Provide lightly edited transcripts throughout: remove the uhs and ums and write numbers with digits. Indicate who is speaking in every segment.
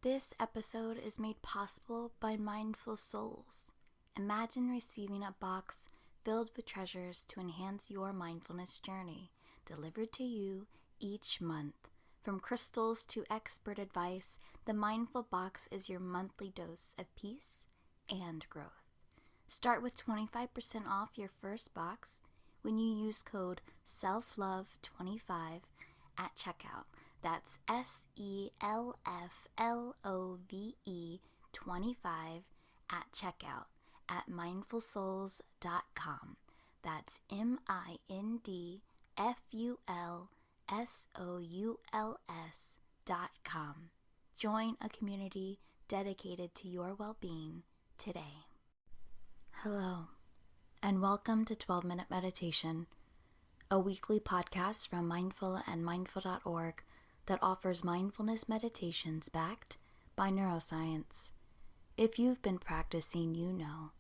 Speaker 1: This episode is made possible by Mindful Souls. Imagine receiving a box filled with treasures to enhance your mindfulness journey, delivered to you each month. From crystals to expert advice, the Mindful Box is your monthly dose of peace and growth. Start with 25% off your first box when you use code SELFLOVE25 at checkout. That's SELFLOVE25 at checkout at mindfulsouls.com. That's MINDFULSOULS.com. Join a community dedicated to your well-being today. Hello, and welcome to 12-Minute Meditation, a weekly podcast from Mindful and Mindful.org that offers mindfulness meditations backed by neuroscience. If you've been practicing, you know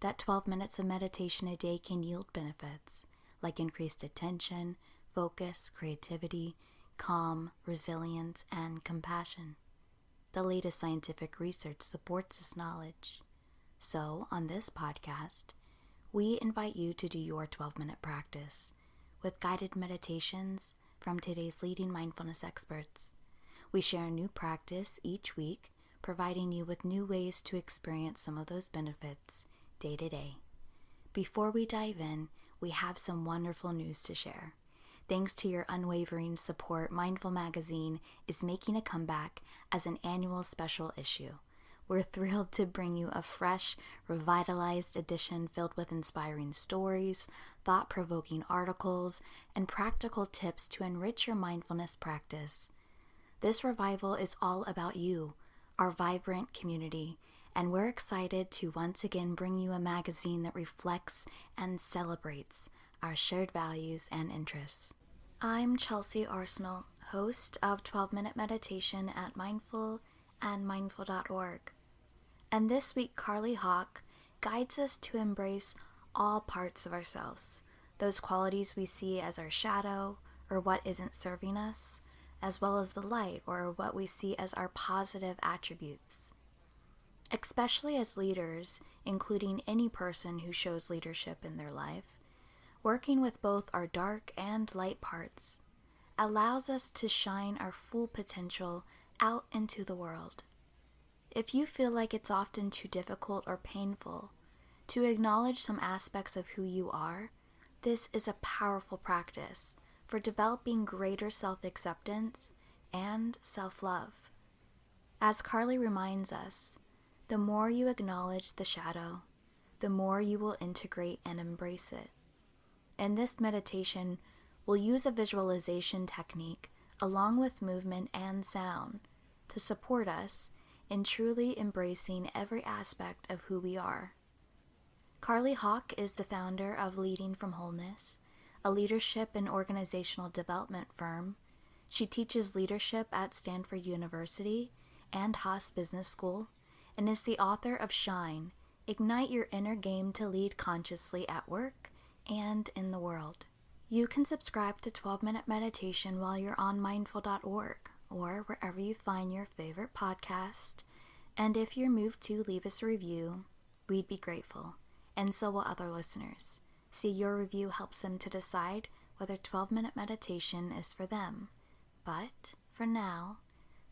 Speaker 1: that 12 minutes of meditation a day can yield benefits like increased attention, focus, creativity, calm, resilience, and compassion. The latest scientific research supports this knowledge. So, on this podcast, we invite you to do your 12-minute practice with guided meditations from today's leading mindfulness experts. We share a new practice each week, providing you with new ways to experience some of those benefits day to day. Before we dive in, we have some wonderful news to share. Thanks to your unwavering support, Mindful Magazine is making a comeback as an annual special issue. We're thrilled to bring you a fresh, revitalized edition filled with inspiring stories, thought-provoking articles, and practical tips to enrich your mindfulness practice. This revival is all about you, our vibrant community, and we're excited to once again bring you a magazine that reflects and celebrates our shared values and interests. I'm Chelsea Arsenal, host of 12-Minute Meditation at Mindful and Mindful.org. And this week, Carley Hauck guides us to embrace all parts of ourselves, those qualities we see as our shadow or what isn't serving us, as well as the light or what we see as our positive attributes. Especially as leaders, including any person who shows leadership in their life, working with both our dark and light parts allows us to shine our full potential out into the world. If you feel like it's often too difficult or painful to acknowledge some aspects of who you are, this is a powerful practice for developing greater self-acceptance and self-love. As Carley reminds us, the more you acknowledge the shadow, the more you will integrate and embrace it. In this meditation, we'll use a visualization technique along with movement and sound to support us in truly embracing every aspect of who we are. Carley Hauck is the founder of Leading from Wholeness, a leadership and organizational development firm. She teaches leadership at Stanford University and Haas Business School, and is the author of Shine, Ignite Your Inner Game to Lead Consciously at Work and in the World. You can subscribe to 12-Minute Meditation while you're on mindful.org or wherever you find your favorite podcast. And if you're moved to leave us a review, we'd be grateful, and so will other listeners. See, your review helps them to decide whether 12-Minute Meditation is for them. But for now,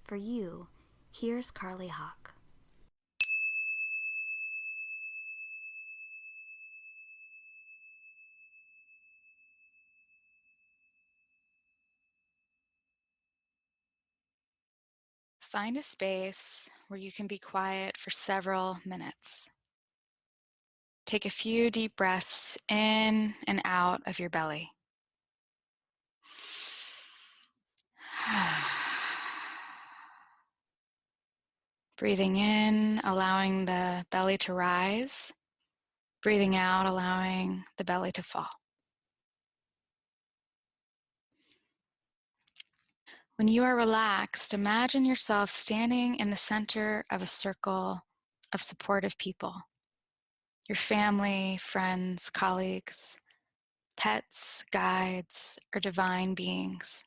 Speaker 1: for you, here's Carley Hauck.
Speaker 2: Find a space where you can be quiet for several minutes. Take a few deep breaths in and out of your belly. Breathing in, allowing the belly to rise. Breathing out, allowing the belly to fall. When you are relaxed, imagine yourself standing in the center of a circle of supportive people. Your family, friends, colleagues, pets, guides, or divine beings.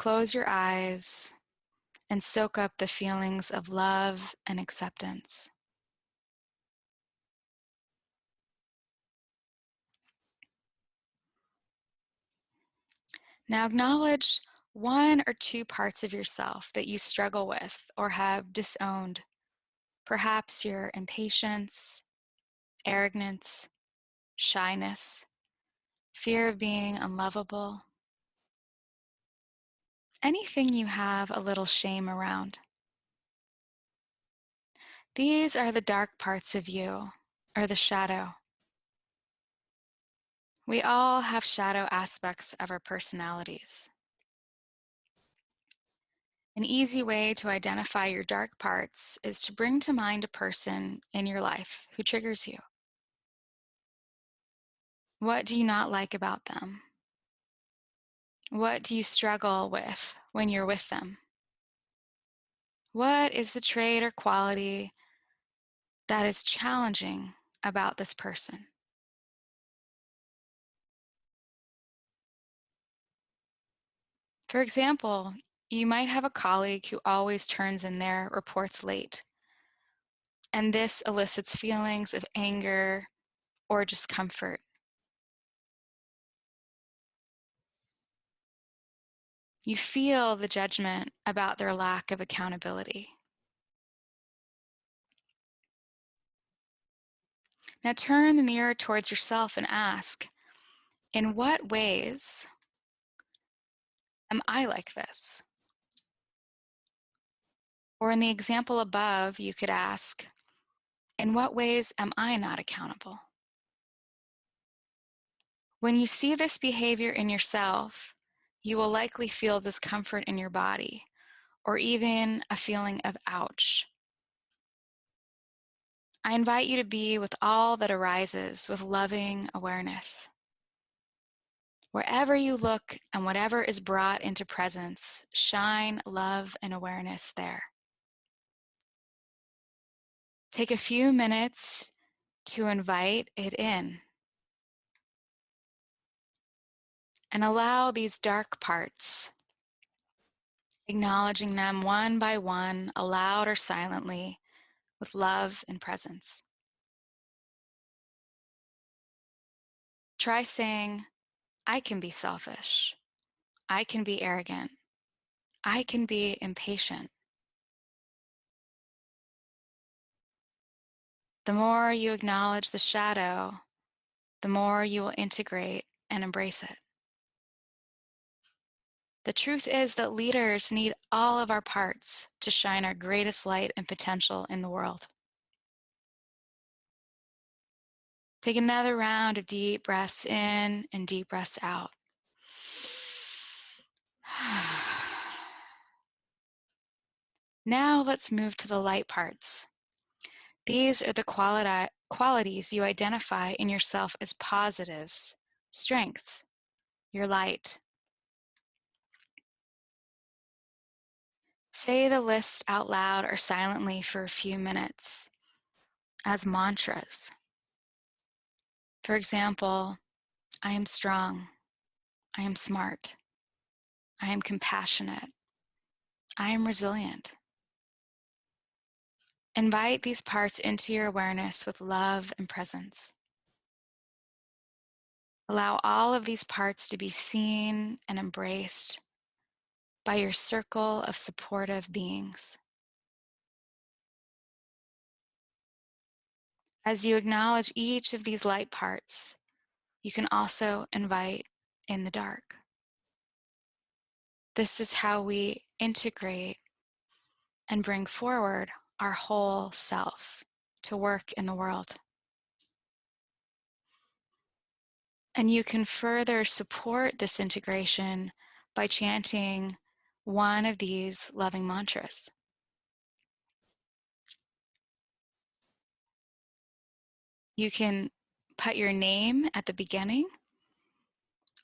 Speaker 2: close your eyes and soak up the feelings of love and acceptance. Now acknowledge one or two parts of yourself that you struggle with or have disowned. Perhaps your impatience, arrogance, shyness, fear of being unlovable, anything you have a little shame around. These are the dark parts of you, or the shadow. We all have shadow aspects of our personalities. An easy way to identify your dark parts is to bring to mind a person in your life who triggers you. What do you not like about them? What do you struggle with when you're with them? What is the trait or quality that is challenging about this person? For example, you might have a colleague who always turns in their reports late, and this elicits feelings of anger or discomfort. You feel the judgment about their lack of accountability. Now turn the mirror towards yourself and ask, in what ways am I like this? Or in the example above, you could ask, in what ways am I not accountable? When you see this behavior in yourself, you will likely feel discomfort in your body, or even a feeling of ouch. I invite you to be with all that arises with loving awareness. Wherever you look and whatever is brought into presence, shine love and awareness there. Take a few minutes to invite it in and allow these dark parts, acknowledging them one by one, aloud or silently, with love and presence. Try saying, I can be selfish. I can be arrogant. I can be impatient. The more you acknowledge the shadow, the more you will integrate and embrace it. The truth is that leaders need all of our parts to shine our greatest light and potential in the world. Take another round of deep breaths in and deep breaths out. Now let's move to the light parts. These are the qualities you identify in yourself as positives, strengths, your light. Say the list out loud or silently for a few minutes as mantras. For example, I am strong. I am smart. I am compassionate. I am resilient. Invite these parts into your awareness with love and presence. Allow all of these parts to be seen and embraced by your circle of supportive beings. As you acknowledge each of these light parts, you can also invite in the dark. This is how we integrate and bring forward our whole self to work in the world. And you can further support this integration by chanting one of these loving mantras. You can put your name at the beginning,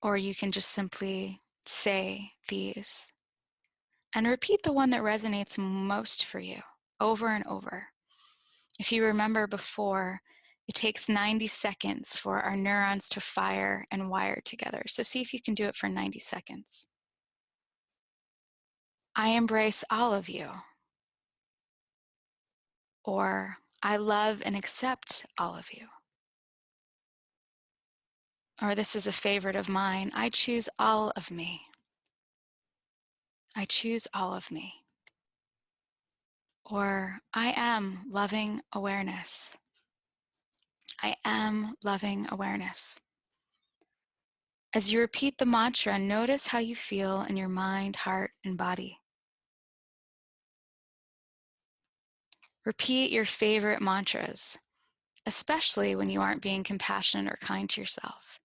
Speaker 2: or you can just simply say these and repeat the one that resonates most for you over and over. If you remember before, it takes 90 seconds for our neurons to fire and wire together. So see if you can do it for 90 seconds. I embrace all of you. Or I love and accept all of you. Or this is a favorite of mine, I choose all of me. I choose all of me. Or I am loving awareness. I am loving awareness. As you repeat the mantra, notice how you feel in your mind, heart, and body. Repeat your favorite mantras, especially when you aren't being compassionate or kind to yourself,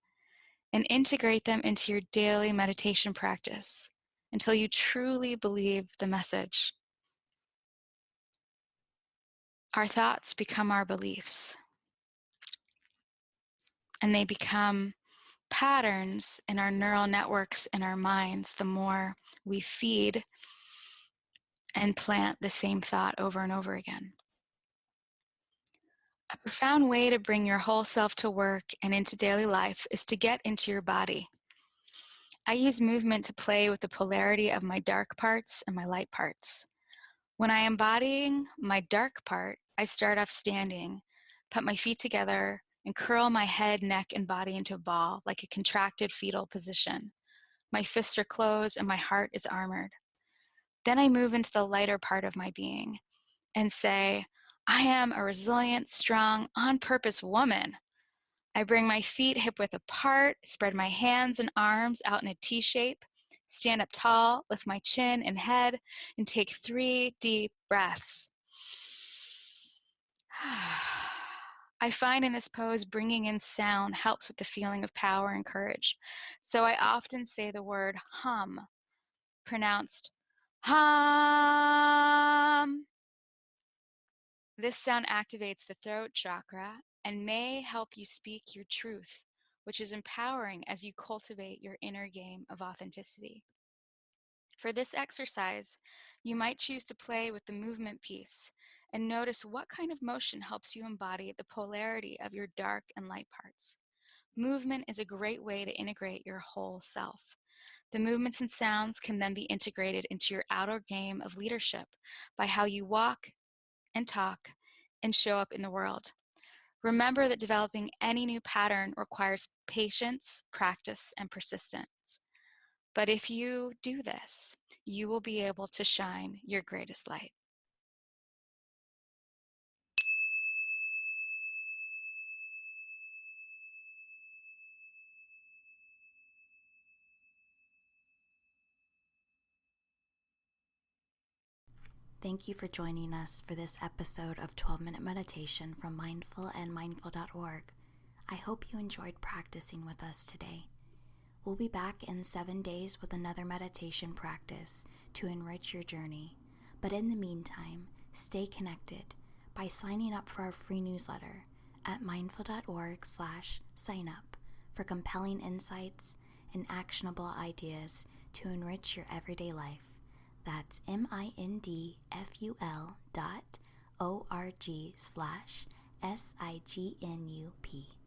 Speaker 2: and integrate them into your daily meditation practice until you truly believe the message. Our thoughts become our beliefs, and they become patterns in our neural networks in our minds the more we feed and plant the same thought over and over again. A profound way to bring your whole self to work and into daily life is to get into your body. I use movement to play with the polarity of my dark parts and my light parts. When I am embodying my dark part, I start off standing, put my feet together, and curl my head, neck, and body into a ball like a contracted fetal position. My fists are closed and my heart is armored. Then I move into the lighter part of my being and say, I am a resilient, strong, on-purpose woman. I bring my feet hip-width apart, spread my hands and arms out in a T shape, stand up tall, lift my chin and head, and take 3 deep breaths. I find in this pose, bringing in sound helps with the feeling of power and courage. So I often say the word hum, pronounced hum. This sound activates the throat chakra and may help you speak your truth, which is empowering as you cultivate your inner game of authenticity. For this exercise, you might choose to play with the movement piece and notice what kind of motion helps you embody the polarity of your dark and light parts. Movement is a great way to integrate your whole self. The movements and sounds can then be integrated into your outer game of leadership by how you walk and talk and show up in the world. Remember that developing any new pattern requires patience, practice, and persistence. But if you do this, you will be able to shine your greatest light.
Speaker 1: Thank you for joining us for this episode of 12-Minute Meditation from mindfulandmindful.org. I hope you enjoyed practicing with us today. We'll be back in 7 days with another meditation practice to enrich your journey. But in the meantime, stay connected by signing up for our free newsletter at mindful.org/sign-up for compelling insights and actionable ideas to enrich your everyday life. That's mindful.org/signup.